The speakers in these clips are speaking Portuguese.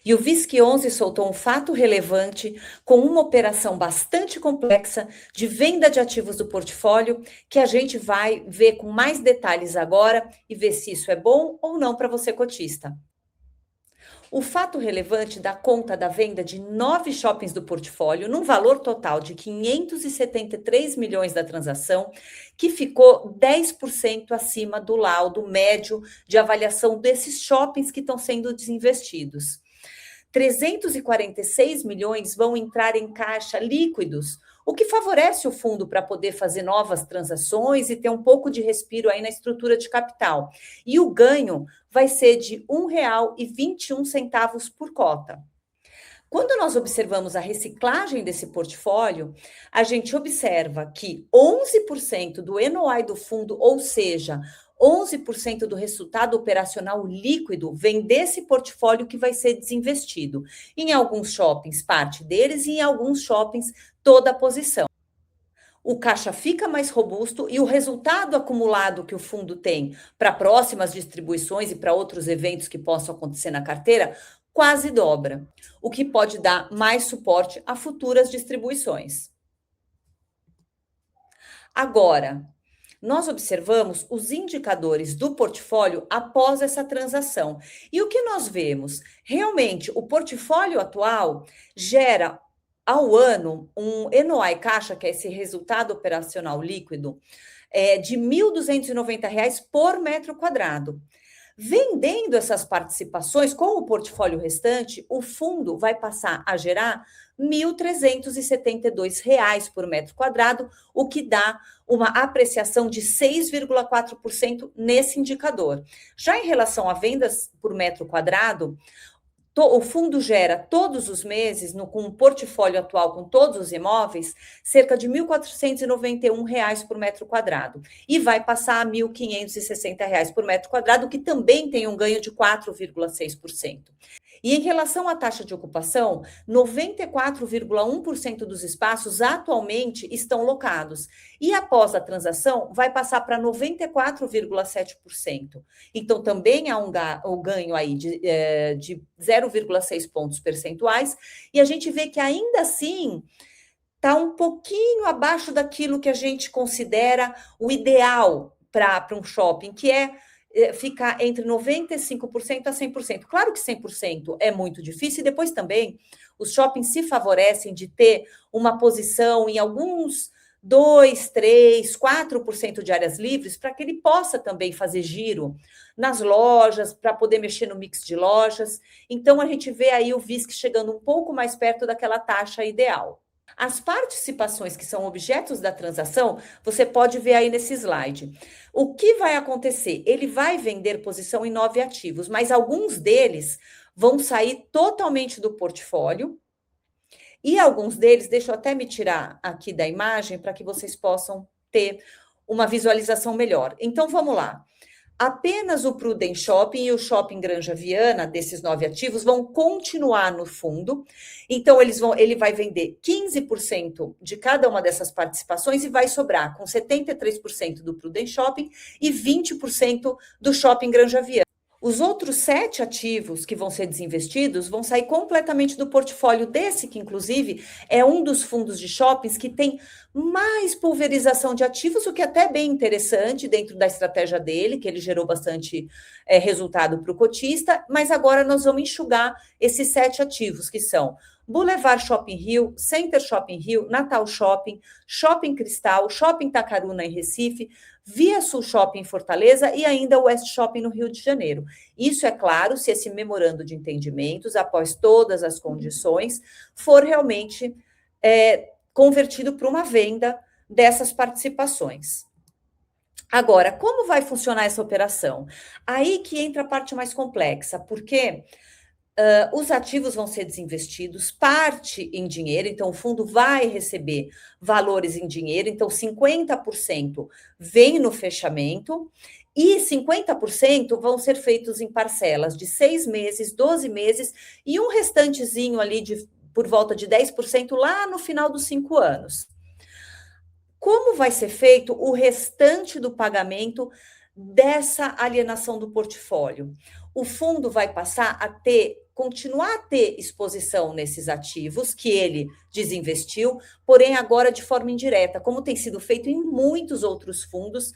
E o VISC 11 soltou um fato relevante com uma operação bastante complexa de venda de ativos do portfólio, que a gente vai ver com mais detalhes agora e ver se isso é bom ou não para você cotista. O fato relevante dá conta da venda de 9 shoppings do portfólio, num valor total de 573 milhões da transação, que ficou 10% acima do laudo médio de avaliação desses shoppings que estão sendo desinvestidos. 346 milhões vão entrar em caixa líquidos, o que favorece o fundo para poder fazer novas transações e ter um pouco de respiro aí na estrutura de capital. E o ganho vai ser de R$ 1,21 por cota. Quando nós observamos a reciclagem desse portfólio, a gente observa que 11% do NOI do fundo, ou seja, 11% do resultado operacional líquido, vem desse portfólio que vai ser desinvestido. Em alguns shoppings, parte deles, e em alguns shoppings, toda a posição. O caixa fica mais robusto e o resultado acumulado que o fundo tem para próximas distribuições e para outros eventos que possam acontecer na carteira quase dobra, o que pode dar mais suporte a futuras distribuições. Agora, nós observamos os indicadores do portfólio após essa transação. E o que nós vemos? Realmente, o portfólio atual gera ao ano um NOI caixa, que é esse resultado operacional líquido, de R$ 1.290 por metro quadrado. Vendendo essas participações com o portfólio restante, o fundo vai passar a gerar R$ 1.372 por metro quadrado, o que dá uma apreciação de 6,4% nesse indicador. Já em relação a vendas por metro quadrado, o fundo gera todos os meses, com o portfólio atual, com todos os imóveis, cerca de R$ 1.491 por metro quadrado. E vai passar a R$ 1.560 por metro quadrado, que também tem um ganho de 4,6%. E em relação à taxa de ocupação, 94,1% dos espaços atualmente estão locados. E após a transação, vai passar para 94,7%. Então, também há um ganho aí de 0,6 pontos percentuais. E a gente vê que ainda assim está um pouquinho abaixo daquilo que a gente considera o ideal para um shopping, que é ficar entre 95% a 100%. Claro que 100% é muito difícil, e depois também os shoppings se favorecem de ter uma posição em alguns 2, 3, 4% de áreas livres, para que ele possa também fazer giro nas lojas, para poder mexer no mix de lojas. Então, a gente vê aí o VISC chegando um pouco mais perto daquela taxa ideal. As participações que são objetos da transação, você pode ver aí nesse slide. O que vai acontecer? Ele vai vender posição em 9 ativos, mas alguns deles vão sair totalmente do portfólio e alguns deles, deixa eu até me tirar aqui da imagem para que vocês possam ter uma visualização melhor. Então, vamos lá. Apenas o Prudent Shopping e o Shopping Granja Viana, desses 9 ativos, vão continuar no fundo. Então, ele vai vender 15% de cada uma dessas participações e vai sobrar com 73% do Prudent Shopping e 20% do Shopping Granja Viana. Os outros 7 ativos que vão ser desinvestidos vão sair completamente do portfólio desse, que inclusive é um dos fundos de shoppings que tem mais pulverização de ativos, o que é até bem interessante dentro da estratégia dele, que ele gerou bastante resultado para o cotista, mas agora nós vamos enxugar esses 7 ativos, que são Boulevard Shopping Rio, Center Shopping Rio, Natal Shopping, Shopping Cristal, Shopping Tacaruna em Recife, Via Sul Shopping em Fortaleza e ainda o West Shopping no Rio de Janeiro. Isso é claro se esse memorando de entendimentos, após todas as condições, for realmente convertido para uma venda dessas participações. Agora, como vai funcionar essa operação? Aí que entra a parte mais complexa, porque os ativos vão ser desinvestidos, parte em dinheiro, então o fundo vai receber valores em dinheiro, então 50% vem no fechamento e 50% vão ser feitos em parcelas de 6 meses, 12 meses e um restantezinho ali por volta de 10% lá no final dos 5 anos. Como vai ser feito o restante do pagamento dessa alienação do portfólio? O fundo vai passar a ter continuar a ter exposição nesses ativos que ele desinvestiu, porém agora de forma indireta, como tem sido feito em muitos outros fundos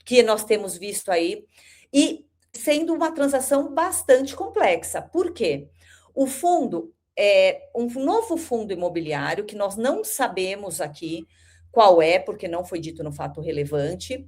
que nós temos visto aí, e sendo uma transação bastante complexa. Por quê? O fundo é um novo fundo imobiliário que nós não sabemos aqui qual é, porque não foi dito no fato relevante,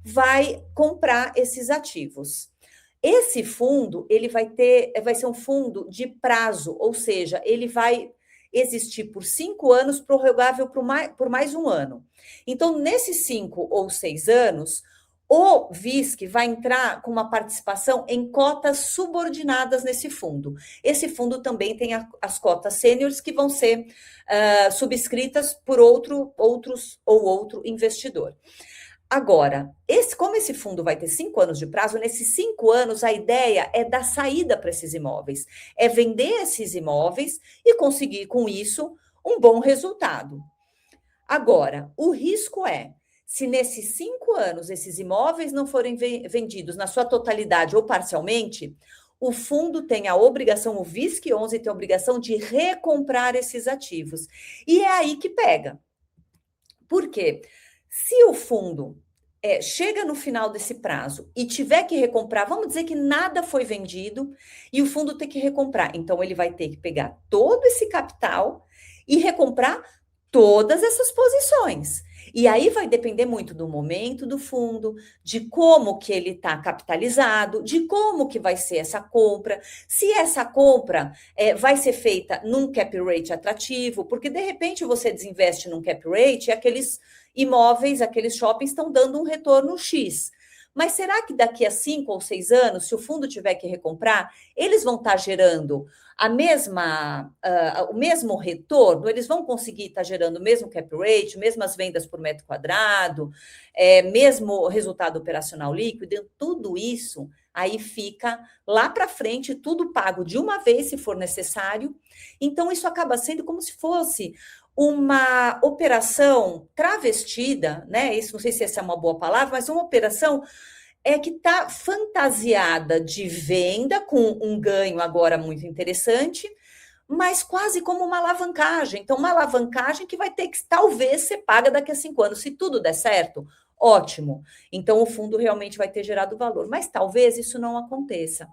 vai comprar esses ativos. Esse fundo, ele vai ser um fundo de prazo, ou seja, ele vai existir por 5 anos, prorrogável por mais um ano. Então, nesses 5 ou 6 anos, o VISC vai entrar com uma participação em cotas subordinadas nesse fundo. Esse fundo também tem as cotas sêniores que vão ser subscritas por outro investidor. Agora, como esse fundo vai ter 5 anos de prazo, nesses 5 anos a ideia é dar saída para esses imóveis, é vender esses imóveis e conseguir com isso um bom resultado. Agora, o risco é, se nesses 5 anos esses imóveis não forem vendidos na sua totalidade ou parcialmente, o fundo tem a obrigação, o VISC 11 tem a obrigação de recomprar esses ativos. E é aí que pega. Por quê? Se o fundo chega no final desse prazo e tiver que recomprar, vamos dizer que nada foi vendido e o fundo tem que recomprar. Então, ele vai ter que pegar todo esse capital e recomprar todas essas posições. E aí vai depender muito do momento do fundo, de como que ele está capitalizado, de como que vai ser essa compra, se essa compra vai ser feita num cap rate atrativo, porque de repente você desinveste num cap rate e aqueles imóveis, aqueles shoppings estão dando um retorno X. Mas será que daqui a 5 ou 6 anos, se o fundo tiver que recomprar, eles vão estar gerando o mesmo retorno? Eles vão conseguir estar gerando o mesmo cap rate, mesmas vendas por metro quadrado, mesmo resultado operacional líquido? Tudo isso aí fica lá para frente, tudo pago de uma vez, se for necessário. Então, isso acaba sendo como se fosse uma operação travestida, né? Isso, não sei se essa é uma boa palavra, mas uma operação que está fantasiada de venda, com um ganho agora muito interessante, mas quase como uma alavancagem. Então, uma alavancagem que vai ter que talvez ser paga daqui a 5 anos. Se tudo der certo, ótimo. Então, o fundo realmente vai ter gerado valor, mas talvez isso não aconteça.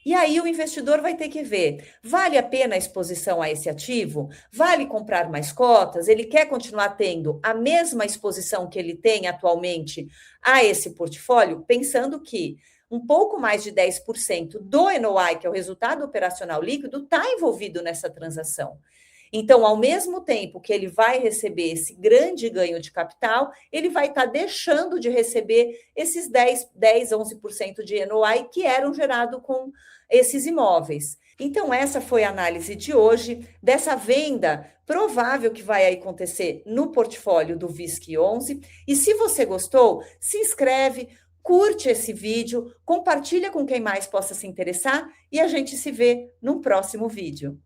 E aí o investidor vai ter que ver, vale a pena a exposição a esse ativo? Vale comprar mais cotas? Ele quer continuar tendo a mesma exposição que ele tem atualmente a esse portfólio, pensando que um pouco mais de 10% do NOI, que é o resultado operacional líquido, está envolvido nessa transação. Então, ao mesmo tempo que ele vai receber esse grande ganho de capital, ele vai estar deixando de receber esses 10, 11% de NOI que eram gerados com esses imóveis. Então, essa foi a análise de hoje dessa venda provável que vai acontecer no portfólio do VISC 11. E se você gostou, se inscreve, curte esse vídeo, compartilha com quem mais possa se interessar e a gente se vê no próximo vídeo.